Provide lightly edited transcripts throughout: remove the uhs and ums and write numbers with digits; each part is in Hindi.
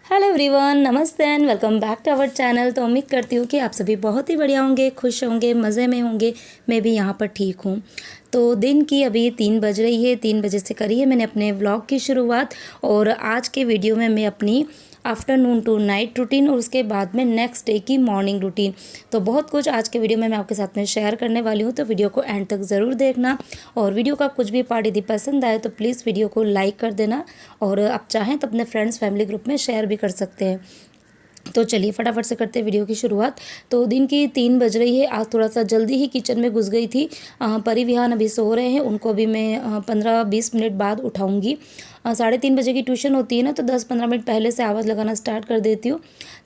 हेलो एवरीवन, नमस्ते and welcome back to our channel. तो उम्मीद करती हूँ कि आप सभी बहुत ही बढ़िया होंगे, खुश होंगे, मज़े में होंगे। मैं भी यहाँ पर ठीक हूँ। तो दिन की अभी 3 बज रही है। 3 बजे से करी है मैंने अपने व्लॉग की शुरुआत। और आज के वीडियो में मैं अपनी आफ्टरनून टू नाइट रूटीन और उसके बाद में नेक्स्ट डे की मॉर्निंग रूटीन, तो बहुत कुछ आज के वीडियो में मैं आपके साथ में शेयर करने वाली हूँ। तो वीडियो को एंड तक ज़रूर देखना। और वीडियो का कुछ भी पार्ट यदि पसंद आए तो प्लीज़ वीडियो को लाइक कर देना। और आप चाहें तो अपने फ्रेंड्स फैमिली ग्रुप में शेयर भी कर सकते हैं। तो चलिए फटाफट से करते हैं वीडियो की शुरुआत। तो दिन की 3 बज रही है। आज थोड़ा सा जल्दी ही किचन में घुस गई थी। परी विहान अभी सो रहे हैं, उनको भी मैं 15-20 मिनट बाद उठाऊंगी। 3:30 बजे की ट्यूशन होती है ना, तो 10-15 मिनट पहले से आवाज़ लगाना स्टार्ट कर देती हूँ।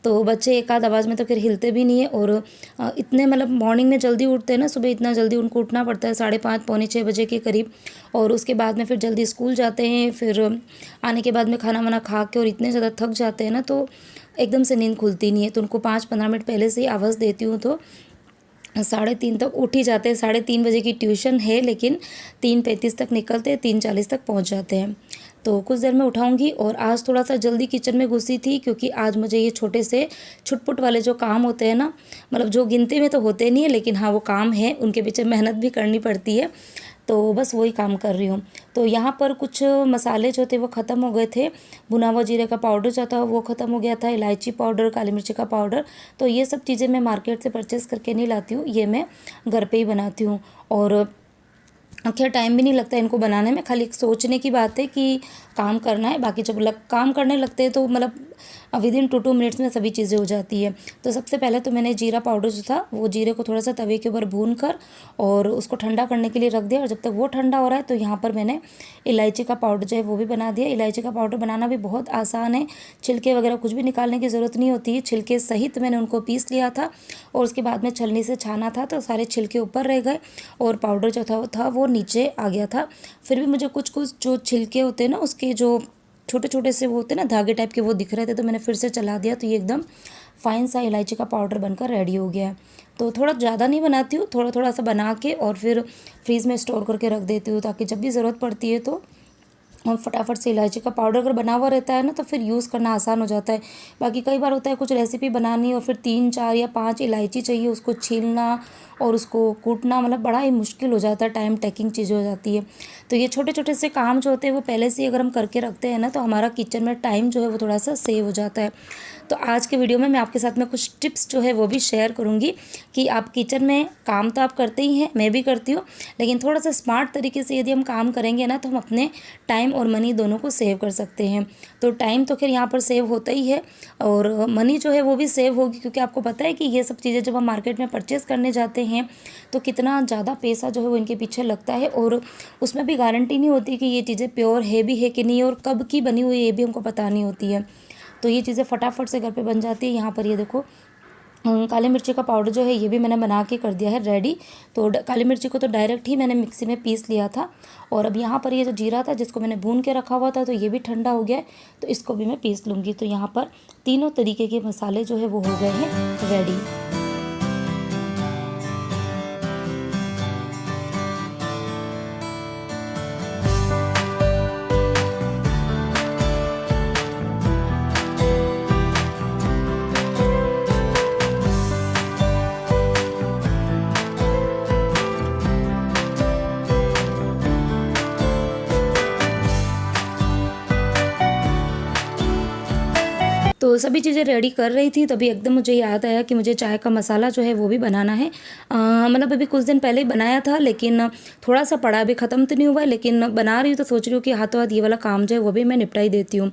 तो बच्चे एक आध आवाज़ में तो फिर हिलते भी नहीं है। और इतने मतलब मॉर्निंग में जल्दी उठते हैं ना, सुबह इतना जल्दी उनको उठना पड़ता है 5:30 पौने 6 बजे के करीब। और उसके बाद में फिर जल्दी स्कूल जाते हैं। फिर आने के बाद में खाना वाना खा के और इतने ज़्यादा थक जाते हैं ना, तो एकदम से नींद खुलती नहीं है। तो उनको 5-15 मिनट पहले से ही आवाज़ देती हूँ, तो 3:30 तक उठ ही जाते हैं। 3:30 बजे की ट्यूशन है, लेकिन 3:35 तक निकलते हैं, 3:40 तक पहुँच जाते हैं। तो कुछ देर में उठाऊंगी। और आज थोड़ा सा जल्दी किचन में घुसी थी, क्योंकि आज मुझे ये छोटे से छुटपुट वाले जो काम होते हैं ना, मतलब जो गिनती में तो होते नहीं है, लेकिन हाँ वो काम है, उनके पीछे मेहनत भी करनी पड़ती है। तो बस वही काम कर रही हूँ। तो यहाँ पर कुछ मसाले जो थे वो ख़त्म हो गए थे। भुना हुआ जीरे का पाउडर जो था वो ख़त्म हो गया था, इलायची पाउडर, काली मिर्ची का पाउडर। तो ये सब चीज़ें मैं मार्केट से परचेज़ करके नहीं लाती हूँ, ये मैं घर पे ही बनाती हूँ। और खैर टाइम भी नहीं लगता इनको बनाने में, खाली एक सोचने की बात है कि काम करना है। बाकी जब काम करने लगते हैं तो मतलब विदिन 2 मिनट्स में सभी चीज़ें हो जाती है। तो सबसे पहले तो मैंने जीरा पाउडर जो था वो जीरे को थोड़ा सा तवे के ऊपर भून कर और उसको ठंडा करने के लिए रख दिया। और जब तक वो ठंडा हो रहा है तो यहाँ पर मैंने इलायची का पाउडर जो है वो भी बना दिया। इलायची का पाउडर बनाना भी बहुत आसान है, छिलके वगैरह कुछ भी निकालने की ज़रूरत नहीं होती है। छिलके सहित मैंने उनको पीस लिया था और उसके बाद में छलनी से छाना था, तो सारे छिलके ऊपर रह गए और पाउडर जो था वो नीचे आ गया था। फिर भी मुझे कुछ कुछ जो छिलके होते हैं ना, उसके जो छोटे छोटे से वो होते हैं ना धागे टाइप के, वो दिख रहे थे, तो मैंने फिर से चला दिया। तो ये एकदम फाइन सा इलायची का पाउडर बनकर रेडी हो गया है। तो थोड़ा ज़्यादा नहीं बनाती हूँ, थोड़ा थोड़ा सा बना के और फिर फ्रीज़ में स्टोर करके रख देती हूँ, ताकि जब भी ज़रूरत पड़ती है तो और फटाफट से इलायची का पाउडर अगर बना हुआ रहता है ना, तो फिर यूज़ करना आसान हो जाता है। बाकी कई बार होता है कुछ रेसिपी बनानी और फिर 3-4 या 5 इलायची चाहिए, उसको छीलना और उसको कूटना मतलब बड़ा ही मुश्किल हो जाता है, टाइम टेकिंग चीज़ हो जाती है। तो ये छोटे छोटे से काम जो होते हैं वो पहले से ही अगर हम करके रखते हैं ना, तो हमारा किचन में टाइम जो है वो थोड़ा सा सेव हो जाता है। तो आज के वीडियो में मैं आपके साथ में कुछ टिप्स जो है वो भी शेयर करूँगी कि आप किचन में काम तो आप करते ही हैं, मैं भी करती हूँ, लेकिन थोड़ा सा स्मार्ट तरीके से यदि हम काम करेंगे ना, तो हम अपने टाइम और मनी दोनों को सेव कर सकते हैं। तो टाइम तो खैर यहाँ पर सेव होता ही है और मनी जो है वो भी सेव होगी, क्योंकि आपको पता है कि ये सब चीज़ें जब हम मार्केट में परचेज़ करने जाते हैं तो कितना ज़्यादा पैसा जो है वो इनके पीछे लगता है। और उसमें भी गारंटी नहीं होती कि ये चीज़ें प्योर है भी है कि नहीं, और कब की बनी हुई है ये भी हमको पता नहीं होती है। तो ये चीज़ें फटाफट से घर पे बन जाती है। यहाँ पर ये देखो काली मिर्ची का पाउडर जो है ये भी मैंने बना के कर दिया है रेडी। तो काली मिर्ची को तो डायरेक्ट ही मैंने मिक्सी में पीस लिया था। और अब यहाँ पर ये जो जीरा था जिसको मैंने भून के रखा हुआ था, तो ये भी ठंडा हो गया है, तो इसको भी मैं पीस लूँगी। तो यहाँ पर तीनों तरीके के मसाले जो है वो हो गए हैं रेडी। तो सभी चीज़ें रेडी कर रही थी, तभी एकदम मुझे याद आया कि मुझे चाय का मसाला जो है वो भी बनाना है। मतलब अभी कुछ दिन पहले ही बनाया था, लेकिन थोड़ा सा पड़ा, अभी ख़त्म तो नहीं हुआ है, लेकिन बना रही हूँ तो सोच रही हूँ कि हाथों हाथ ये वाला काम जो है वो भी मैं निपटा ही देती हूँ।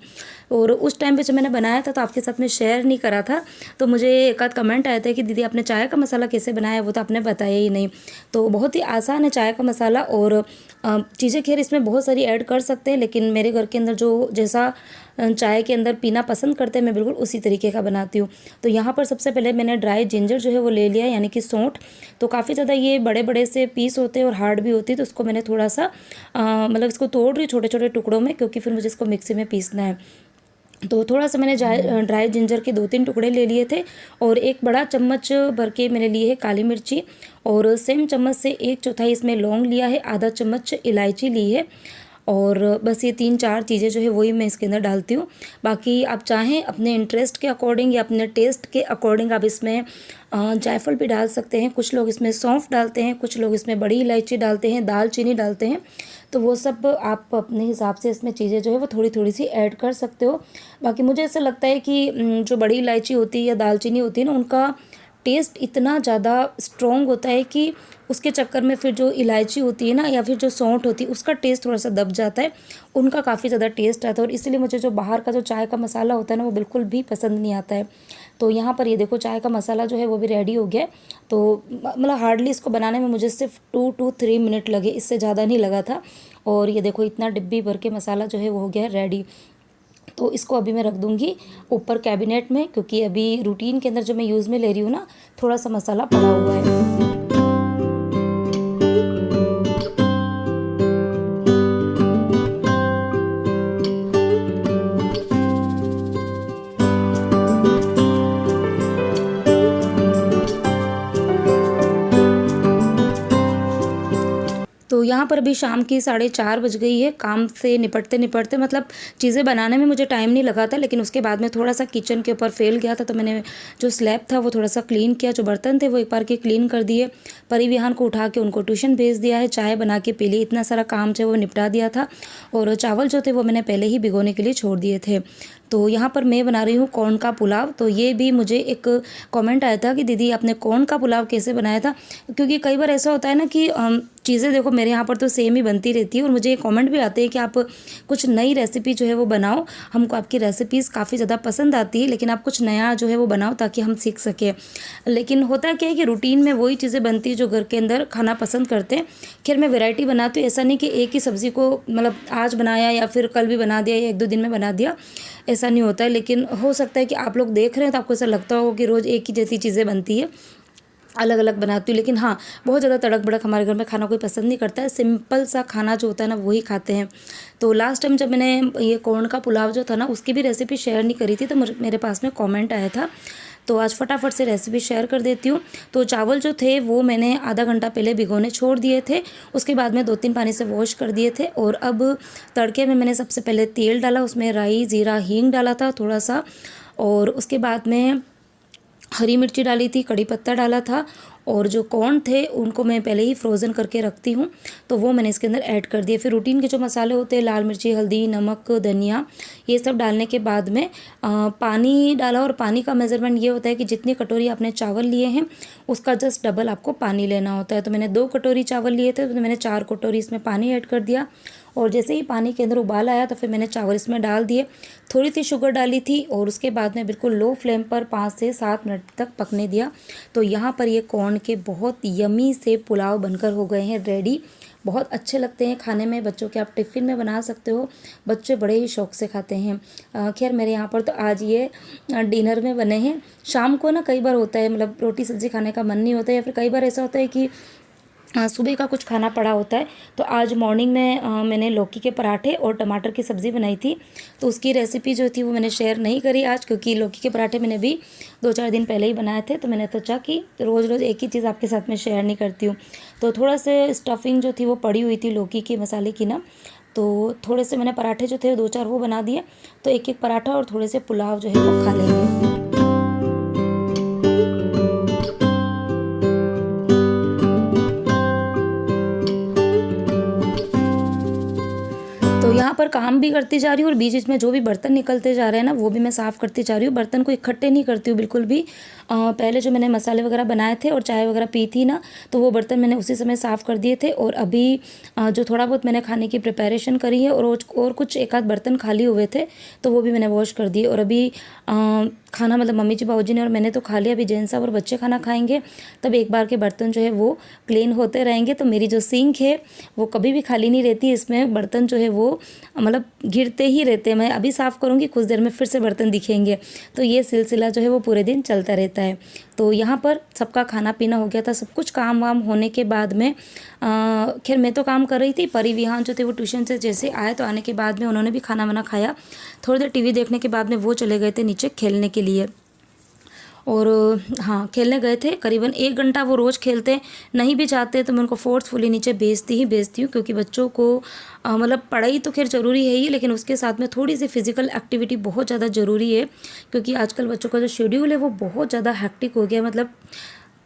और उस टाइम पे जब मैंने बनाया था तो आपके साथ में शेयर नहीं करा था, तो मुझे एक आध कमेंट आया था कि दीदी आपने चाय का मसाला कैसे बनाया, वो तो आपने बताया ही नहीं। तो बहुत ही आसान है चाय का मसाला, और चीज़ें खैर इसमें बहुत सारी ऐड कर सकते हैं, लेकिन मेरे घर के अंदर जो जैसा चाय के अंदर पीना पसंद करते हैं मैं बिल्कुल उसी तरीके का बनाती हूँ। तो यहाँ पर सबसे पहले मैंने ड्राई जिंजर जो है वो ले लिया, यानी कि सौंठ। तो काफ़ी ज़्यादा ये बड़े बड़े से पीस होते हैं और हार्ड भी होती है, तो उसको मैंने थोड़ा सा मतलब इसको तोड़ रही छोटे छोटे टुकड़ों में, क्योंकि फिर मुझे इसको मिक्सी में पीसना है। तो थोड़ा सा मैंने ड्राई जिंजर के 2-3 टुकड़े ले लिए थे, और एक बड़ा चम्मच भर के मैंने लिए है काली मिर्ची, और सेम चम्मच से 1/4 इसमें लौंग लिया है, आधा चम्मच इलायची ली है, और बस ये 3-4 चीज़ें जो है वही मैं इसके अंदर डालती हूँ। बाकी आप चाहें अपने इंटरेस्ट के अकॉर्डिंग या अपने टेस्ट के अकॉर्डिंग आप इसमें जायफल भी डाल सकते हैं, कुछ लोग इसमें सौंफ डालते हैं, कुछ लोग इसमें बड़ी इलायची डालते हैं, दालचीनी डालते हैं। तो वो सब आप अपने हिसाब से इसमें चीज़ें जो है वो थोड़ी थोड़ी सी ऐड कर सकते हो। बाकी मुझे ऐसा लगता है कि जो बड़ी इलायची होती है या दालचीनी होती है ना, उनका टेस्ट इतना ज़्यादा स्ट्रॉन्ग होता है कि उसके चक्कर में फिर जो इलायची होती है ना या फिर जो सौंठ होती है उसका टेस्ट थोड़ा सा दब जाता है, उनका काफ़ी ज़्यादा टेस्ट आता है। और इसलिए मुझे जो बाहर का जो चाय का मसाला होता है ना वो बिल्कुल भी पसंद नहीं आता है। तो यहाँ पर ये देखो चाय का मसाला जो है वो भी रेडी हो गया है। तो मतलब हार्डली इसको बनाने में मुझे सिर्फ 2 to 3 मिनट लगे, इससे ज़्यादा नहीं लगा था। और ये देखो इतना डिब्बी भर के मसाला जो है वो हो गया है रेडी। तो इसको अभी मैं रख दूँगी ऊपर कैबिनेट में, क्योंकि अभी रूटीन के अंदर जो मैं यूज़ में ले रही हूँ ना, थोड़ा सा मसाला पड़ा हुआ है। तो यहाँ पर अभी शाम की 4:30 बज गई है। काम से निपटते निपटते मतलब चीज़ें बनाने में मुझे टाइम नहीं लगा था, लेकिन उसके बाद में थोड़ा सा किचन के ऊपर फैल गया था, तो मैंने जो स्लैब था वो थोड़ा सा क्लीन किया, जो बर्तन थे वो एक बार के क्लीन कर दिए, परी विहान को उठा के उनको ट्यूशन भेज दिया है, चाय बना के पी ली, इतना सारा काम जो है वो निपटा दिया था। और चावल जो थे वो मैंने पहले ही भिगोने के लिए छोड़ दिए थे। तो यहाँ पर मैं बना रही हूँ कॉर्न का पुलाव। तो ये भी मुझे एक कमेंट आया था कि दीदी आपने कॉर्न का पुलाव कैसे बनाया था, क्योंकि कई बार ऐसा होता है ना कि चीज़ें देखो मेरे यहाँ पर तो सेम ही बनती रहती है, और मुझे ये कमेंट भी आते हैं कि आप कुछ नई रेसिपी जो है वो बनाओ, हमको आपकी रेसिपीज़ काफ़ी ज़्यादा पसंद आती है, लेकिन आप कुछ नया जो है वो बनाओ ताकि हम सीख सकें। लेकिन होता क्या है कि रूटीन में वही चीज़ें बनती है जो घर के अंदर खाना पसंद करते हैं। खैर मैं वैरायटी बनाती हूँ, ऐसा नहीं कि एक ही सब्ज़ी को मतलब आज बनाया या फिर कल भी बना दिया या 1-2 दिन में बना दिया, ऐसा नहीं होता है। लेकिन हो सकता है कि आप लोग देख रहे हैं तो आपको ऐसा लगता हो कि रोज़ एक ही जैसी चीज़ें बनती है, अलग अलग बनाती हूँ। लेकिन हाँ, बहुत ज़्यादा तड़क भड़क हमारे घर में खाना कोई पसंद नहीं करता है, सिंपल सा खाना जो होता है ना वही खाते हैं। तो लास्ट टाइम जब मैंने ये कॉर्न का पुलाव जो था ना उसकी भी रेसिपी शेयर नहीं करी थी, तो मेरे पास में कमेंट आया था, तो आज फटाफट से रेसिपी शेयर कर देती हूँ। तो चावल जो थे वो मैंने आधा घंटा पहले भिगोने छोड़ दिए थे, उसके बाद में 2-3 पानी से वॉश कर दिए थे। और अब तड़के में मैंने सबसे पहले तेल डाला, उसमें राई, जीरा, हींग डाला था थोड़ा सा, और उसके बाद में हरी मिर्ची डाली थी, कड़ी पत्ता डाला था, और जो कॉर्न थे उनको मैं पहले ही फ्रोज़न करके रखती हूँ, तो वो मैंने इसके अंदर ऐड कर दिए। फिर रूटीन के जो मसाले होते हैं, लाल मिर्ची, हल्दी, नमक, धनिया, ये सब डालने के बाद में पानी डाला। और पानी का मेज़रमेंट ये होता है कि जितनी कटोरी आपने चावल लिए हैं उसका जस्ट डबल आपको पानी लेना होता है। तो मैंने 2 कटोरी चावल लिए थे, तो मैंने 4 कटोरी इसमें पानी ऐड कर दिया। और जैसे ही पानी के अंदर उबाल आया तो फिर मैंने चावल इसमें डाल दिए, थोड़ी सी शुगर डाली थी, और उसके बाद में बिल्कुल लो फ्लेम पर 5 से 7 मिनट तक पकने दिया। तो यहाँ पर ये कॉर्न के बहुत यमी से पुलाव बनकर हो गए हैं रेडी। बहुत अच्छे लगते हैं खाने में, बच्चों के आप टिफ़िन में बना सकते हो, बच्चे बड़े ही शौक़ से खाते हैं। खैर मेरे यहाँ पर तो आज ये डिनर में बने हैं। शाम को ना कई बार होता है मतलब रोटी सब्ज़ी खाने का मन नहीं होता, या फिर कई बार ऐसा होता है कि सुबह का कुछ खाना पड़ा होता है। तो आज मॉर्निंग में मैंने लौकी के पराठे और टमाटर की सब्ज़ी बनाई थी, तो उसकी रेसिपी जो थी वो मैंने शेयर नहीं करी आज, क्योंकि लौकी के पराठे मैंने भी 2-4 दिन पहले ही बनाए थे। तो मैंने सोचा कि रोज़ रोज़ एक ही चीज़ आपके साथ में शेयर नहीं करती हूँ। तो थोड़ा से स्टफिंग जो थी वो पड़ी हुई थी लौकी के मसाले की ना, तो थोड़े से मैंने पराठे जो थे 2-4 वो बना दिए। तो एक पराठा और थोड़े से पुलाव जो है वो खा लेंगे। तो यहाँ पर काम भी करती जा रही हूँ, और बीच बीच में जो भी बर्तन निकलते जा रहे हैं ना वो भी मैं साफ़ करती जा रही हूँ। बर्तन को इकट्ठे नहीं करती हूँ बिल्कुल भी। पहले जो मैंने मसाले वगैरह बनाए थे और चाय वगैरह पी थी ना, तो वो बर्तन मैंने उसी समय साफ़ कर दिए थे। और अभी जो थोड़ा बहुत मैंने खाने की प्रिपरेशन करी है, और कुछ एक आध बर्तन खाली हुए थे तो वो भी मैंने वॉश कर दिए। और अभी खाना मतलब मम्मी जी बाबू जी ने और मैंने तो खा लिया, अभी जेंट्स साहब और बच्चे खाना खाएंगे, तब एक बार के बर्तन जो है वो क्लीन होते रहेंगे। तो मेरी जो सिंक है वो कभी भी खाली नहीं रहती, इसमें बर्तन जो है वो मतलब गिरते ही रहते हैं। मैं अभी साफ़ करूँगी, कुछ देर में फिर से बर्तन दिखेंगे, तो ये सिलसिला जो है वो पूरे दिन चलता रहता है। तो यहाँ पर सबका खाना पीना हो गया था, सब कुछ काम वाम होने के बाद में खैर मैं तो काम कर रही थी, परी विहान जो थे वो ट्यूशन से जैसे आए तो आने के बाद में उन्होंने भी खाना वाना खाया, थोड़ी देर टीवी देखने के बाद में वो चले गए थे नीचे खेलने के लिए। और हाँ, खेलने गए थे। करीबन 1 घंटा वो रोज़ खेलते, नहीं भी चाहते तो मैं उनको फ़ोर्सफुली नीचे भेजती हूँ, क्योंकि बच्चों को मतलब पढ़ाई तो खैर ज़रूरी है ही, लेकिन उसके साथ में थोड़ी-सी फ़िज़िकल एक्टिविटी बहुत ज़्यादा ज़रूरी है, क्योंकि आजकल बच्चों का जो शेड्यूल है वो बहुत ज़्यादा हेक्टिक हो गया है। मतलब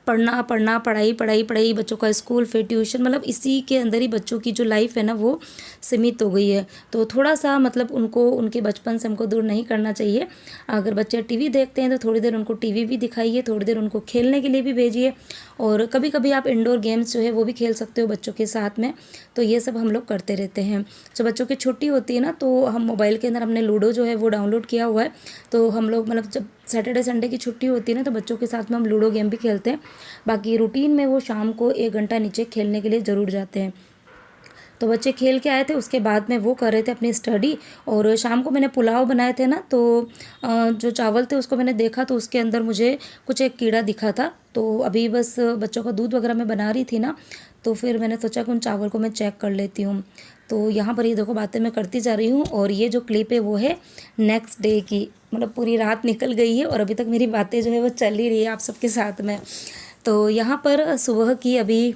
पढ़ना पढ़ना, पढ़ाई पढ़ाई पढ़ाई, बच्चों का स्कूल फिर ट्यूशन, मतलब इसी के अंदर ही बच्चों की जो लाइफ है ना वो सीमित हो गई है। तो थोड़ा सा मतलब उनको उनके बचपन से हमको दूर नहीं करना चाहिए। अगर बच्चे टीवी देखते हैं तो थोड़ी देर उनको टीवी भी दिखाइए, थोड़ी देर उनको खेलने के लिए भी भेजिए, और कभी कभी आप इंडोर गेम्स जो है वो भी खेल सकते हो बच्चों के साथ में। तो ये सब हम लोग करते रहते हैं। जब बच्चों की छुट्टी होती है ना, तो हम मोबाइल के अंदर हमने लूडो जो है वो डाउनलोड किया हुआ है। तो हम लोग मतलब जब सैटरडे संडे की छुट्टी होती है ना, तो बच्चों के साथ में हम लूडो गेम भी खेलते हैं। बाकी रूटीन में वो शाम को 1 घंटा नीचे खेलने के लिए ज़रूर जाते हैं। तो बच्चे खेल के आए थे, उसके बाद में वो कर रहे थे अपनी स्टडी। और शाम को मैंने पुलाव बनाए थे ना, तो जो चावल थे उसको मैंने देखा तो उसके अंदर मुझे कुछ एक कीड़ा दिखा था। तो अभी बस बच्चों का दूध वगैरह मैं बना रही थी ना, तो फिर मैंने सोचा कि उन चावल को मैं चेक कर लेती हूँ। तो यहाँ पर ये देखो बातें मैं करती जा रही हूँ, और ये जो क्लिप है वो है नेक्स्ट डे की। मतलब पूरी रात निकल गई है और अभी तक मेरी बातें जो है वो चल ही रही है आप सबके साथ में। तो यहाँ पर सुबह की अभी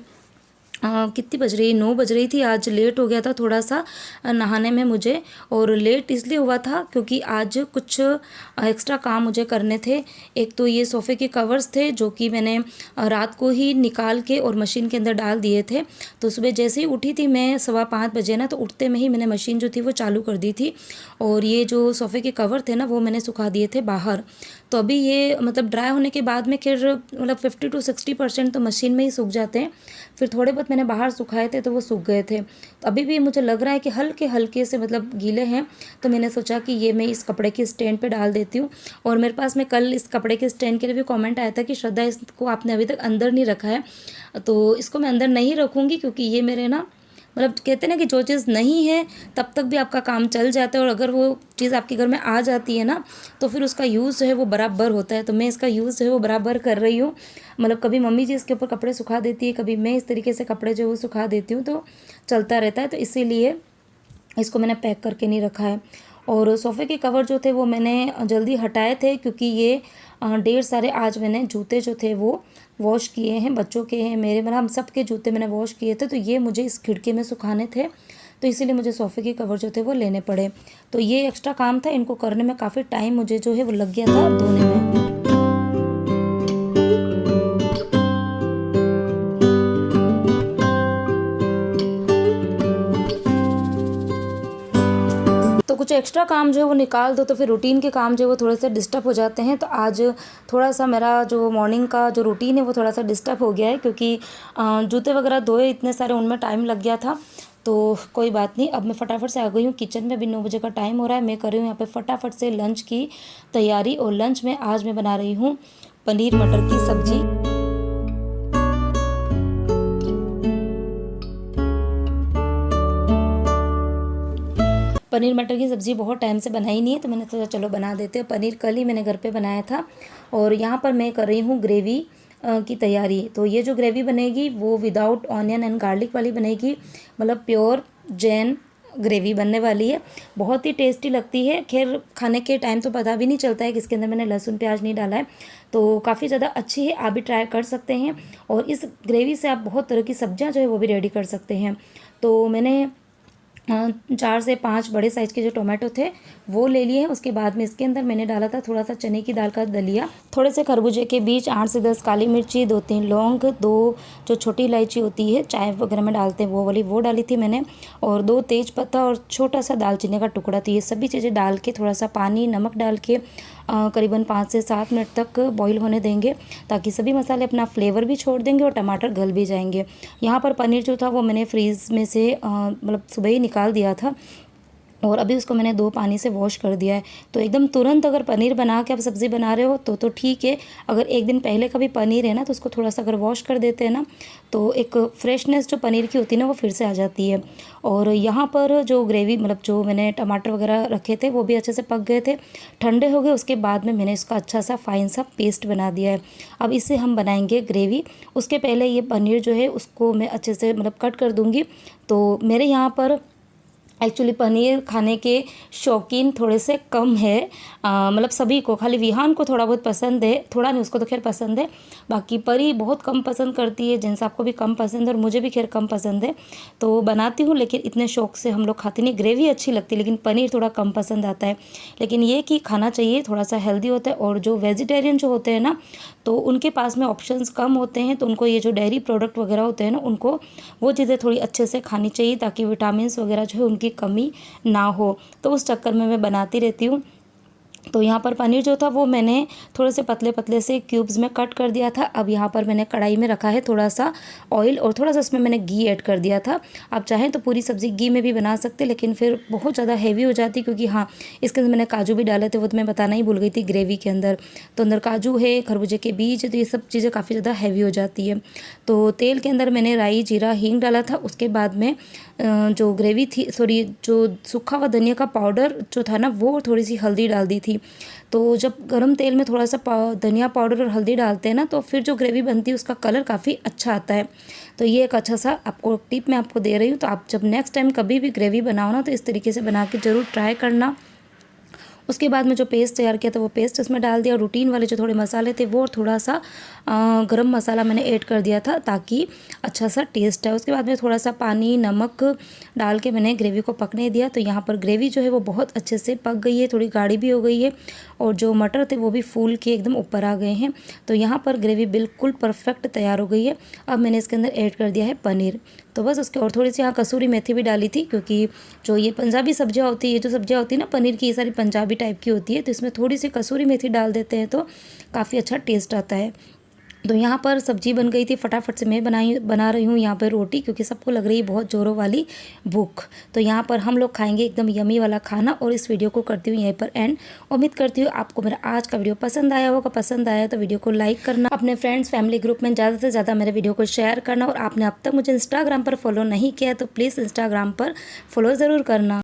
कितनी बज रही, 9 बज रही थी। आज लेट हो गया था थोड़ा सा नहाने में मुझे, और लेट इसलिए हुआ था क्योंकि आज कुछ एक्स्ट्रा काम मुझे करने थे। एक तो ये सोफ़े के कवर्स थे जो कि मैंने रात को ही निकाल के और मशीन के अंदर डाल दिए थे। तो सुबह जैसे ही उठी थी मैं 4:15 बजे ना, तो उठते में ही मैंने मशीन जो थी वो चालू कर दी थी, और ये जो सोफ़े के कवर थे ना वो मैंने सुखा दिए थे बाहर। तो अभी ये मतलब ड्राई होने के बाद में फिर मतलब 50 to 60% तो मशीन में ही सूख जाते हैं। फिर थोड़े बहुत मैंने बाहर सुखाए थे तो वो सूख गए थे। तो अभी भी मुझे लग रहा है कि हल्के हल्के से मतलब गीले हैं। तो मैंने सोचा कि ये मैं इस कपड़े के स्टैंड पे डाल देती हूँ। और मेरे पास में कल इस कपड़े के स्टैंड के लिए भी कमेंट आया था कि श्रद्धा, इसको आपने अभी तक अंदर नहीं रखा है। तो इसको मैं अंदर नहीं रखूँगी, क्योंकि ये मेरे ना मतलब कहते हैं ना कि जो चीज़ नहीं है तब तक भी आपका काम चल जाता है, और अगर वो चीज़ आपके घर में आ जाती है ना, तो फिर उसका यूज़ जो है वो बराबर होता है। तो मैं इसका यूज़ जो है वो बराबर कर रही हूँ। मतलब कभी मम्मी जी इसके ऊपर कपड़े सुखा देती है, कभी मैं इस तरीके से कपड़े जो है वो सुखा देती हूँ, तो चलता रहता है। तो इसीलिए इसको मैंने पैक करके नहीं रखा है। और सोफ़े के कवर जो थे वो मैंने जल्दी हटाए थे, क्योंकि ये ढेर सारे आज मैंने जूते जो थे वो वॉश किए हैं। बच्चों के हैं, मेरे, मतलब हम सब के जूते मैंने वॉश किए थे। तो ये मुझे इस खिड़की में सुखाने थे, तो इसीलिए मुझे सोफ़े के कवर जो थे वो लेने पड़े। तो ये एक्स्ट्रा काम था, इनको करने में काफ़ी टाइम मुझे जो है वो लग गया था धोने में। तो कुछ एक्स्ट्रा काम जो है वो निकाल दो तो फिर रूटीन के काम जो है वो थोड़े से डिस्टर्ब हो जाते हैं। तो आज थोड़ा सा मेरा जो मॉर्निंग का जो रूटीन है वो थोड़ा सा डिस्टर्ब हो गया है, क्योंकि जूते वगैरह धोए इतने सारे, उनमें टाइम लग गया था। तो कोई बात नहीं, अब मैं फटाफट से आ गई हूँ किचन में। अभी 9 बजे का टाइम हो रहा है। मैं कर रही हूँ यहाँ पे फटाफट से लंच की तैयारी। और लंच में आज मैं बना रही हूँ पनीर मटर की सब्ज़ी। पनीर मटर की सब्ज़ी बहुत टाइम से बनाई नहीं है, तो मैंने सोचा चलो बना देते हैं। पनीर कल ही मैंने घर पे बनाया था। और यहाँ पर मैं कर रही हूँ ग्रेवी की तैयारी। तो ये जो ग्रेवी बनेगी वो विदाउट ऑनियन एंड गार्लिक वाली बनेगी, मतलब प्योर जैन ग्रेवी बनने वाली है। बहुत ही टेस्टी लगती है। खैर खाने के टाइम तो पता भी नहीं चलता है कि इसके अंदर मैंने लहसुन प्याज नहीं डाला है। तो काफ़ी ज़्यादा अच्छी है, आप भी ट्राई कर सकते हैं। और इस ग्रेवी से आप बहुत तरह की सब्जियां जो है वो भी रेडी कर सकते हैं। तो मैंने 4 से 5 बड़े साइज़ के जो टोमेटो थे वो ले लिए हैं। उसके बाद में इसके अंदर मैंने डाला था थोड़ा सा चने की दाल का दलिया, थोड़े से खरबूजे के बीज, 8 से 10 काली मिर्ची, 2-3 लौंग, 2 जो छोटी इलायची होती है चाय वगैरह में डालते हैं वो वाली, वो डाली थी मैंने, और 2 तेज पत्ता और छोटा सा दालचीनी का टुकड़ा। तो ये सभी चीज़ें डाल के थोड़ा सा पानी नमक डाल के करीबन 5 से 7 मिनट तक बॉईल होने देंगे, ताकि सभी मसाले अपना फ्लेवर भी छोड़ देंगे और टमाटर गल भी जाएंगे। यहाँ पर पनीर जो था वो मैंने फ्रीज़ में से मतलब सुबह ही निकाल दिया था, और अभी उसको मैंने 2 पानी से वॉश कर दिया है। तो एकदम तुरंत अगर पनीर बना के आप सब्ज़ी बना रहे हो तो ठीक है। अगर एक दिन पहले का भी पनीर है ना, तो उसको थोड़ा सा अगर वॉश कर देते हैं ना, तो एक फ्रेशनेस जो पनीर की होती है ना वो फिर से आ जाती है। और यहाँ पर जो ग्रेवी, मतलब जो मैंने टमाटर वगैरह रखे थे वो भी अच्छे से पक गए थे, ठंडे हो गए। उसके बाद में मैंने इसका अच्छा सा फाइन सा पेस्ट बना दिया है। अब इसे हम बनाएंगे ग्रेवी। उसके पहले ये पनीर जो है उसको मैं अच्छे से मतलब कट कर दूँगी। तो मेरे यहाँ पर एक्चुअली पनीर खाने के शौकीन थोड़े से कम है, मतलब सभी को, खाली विहान को थोड़ा बहुत पसंद है, थोड़ा नहीं, उसको तो खैर पसंद है, बाकी परी बहुत कम पसंद करती है। जिनसे आपको भी कम पसंद है और मुझे भी खैर कम पसंद है, तो बनाती हूँ लेकिन इतने शौक से हम लोग खाते नहीं। ग्रेवी अच्छी लगती है लेकिन पनीर थोड़ा कम पसंद आता है। लेकिन ये कि खाना चाहिए, थोड़ा सा हेल्दी होता है। और जो वेजिटेरियन जो होते हैं ना, तो उनके पास में ऑप्शंस कम होते हैं, तो उनको ये जो डेयरी प्रोडक्ट वगैरह होते हैं ना, उनको वो चीज़ें थोड़ी अच्छे से खानी चाहिए ताकि विटामिन्स वगैरह जो है उनकी कमी ना हो। तो उस चक्कर में मैं बनाती रहती हूँ। तो यहाँ पर पनीर जो था वो मैंने थोड़े से पतले पतले से क्यूब्स में कट कर दिया था। अब यहाँ पर मैंने कढ़ाई में रखा है थोड़ा सा ऑयल और थोड़ा सा उसमें मैंने घी ऐड कर दिया था। आप चाहें तो पूरी सब्ज़ी घी में भी बना सकते, लेकिन फिर बहुत ज़्यादा हैवी हो जाती, क्योंकि हाँ, इसके अंदर मैंने काजू भी डाले थे, वो तो मैं बताना ही भूल गई थी ग्रेवी के अंदर। तो अंदर काजू है, खरबूजे के बीज है, तो ये सब चीज़ें काफ़ी ज़्यादा हैवी हो जाती है। तो तेल के अंदर मैंने राई, जीरा, हींग डाला था। उसके बाद में जो ग्रेवी थी, सॉरी, जो सूखा हुआ धनिया का पाउडर जो था ना, वो थोड़ी सी हल्दी डाल दी थी। तो जब गरम तेल में थोड़ा सा धनिया पाउडर और हल्दी डालते हैं ना, तो फिर जो ग्रेवी बनती है उसका कलर काफ़ी अच्छा आता है। तो ये एक अच्छा सा आपको टिप मैं आपको दे रही हूँ। तो आप जब नेक्स्ट टाइम कभी भी ग्रेवी बनाओ ना, तो इस तरीके से बना के ज़रूर ट्राई करना। उसके बाद में जो पेस्ट तैयार किया था वो पेस्ट इसमें डाल दिया। रूटीन वाले जो थोड़े मसाले थे वो, और थोड़ा सा गरम मसाला मैंने ऐड कर दिया था ताकि अच्छा सा टेस्ट है। उसके बाद में थोड़ा सा पानी, नमक डाल के मैंने ग्रेवी को पकने दिया। तो यहाँ पर ग्रेवी जो है वो बहुत अच्छे से पक गई है, थोड़ी गाढ़ी भी हो गई है, और जो मटर थे वो भी फूल के एकदम ऊपर आ गए हैं। तो यहाँ पर ग्रेवी बिल्कुल परफेक्ट तैयार हो गई है। अब मैंने इसके अंदर ऐड कर दिया है पनीर। तो बस उसके, और थोड़ी सी यहाँ कसूरी मेथी भी डाली थी, क्योंकि जो ये पंजाबी सब्जियाँ होती है, जो सब्जियाँ होती है ना पनीर की, ये सारी पंजाबी टाइप की होती है, तो इसमें थोड़ी सी कसूरी मेथी डाल देते हैं तो काफ़ी अच्छा टेस्ट आता है। तो यहाँ पर सब्जी बन गई थी, फटाफट से मैं बना रही हूँ यहाँ पर रोटी, क्योंकि सबको लग रही है बहुत ज़ोरों वाली भूख। तो यहाँ पर हम लोग खाएंगे एकदम यमी वाला खाना, और इस वीडियो को करती हूँ यहीं पर एंड। उम्मीद करती हूँ आपको मेरा आज का वीडियो पसंद आया होगा। पसंद आया तो वीडियो को लाइक करना, अपने फ्रेंड्स फैमिली ग्रुप में ज़्यादा से ज़्यादा मेरे वीडियो को शेयर करना, और आपने अब तक मुझे इंस्टाग्राम पर फॉलो नहीं किया तो प्लीज़ इंस्टाग्राम पर फॉलो ज़रूर करना।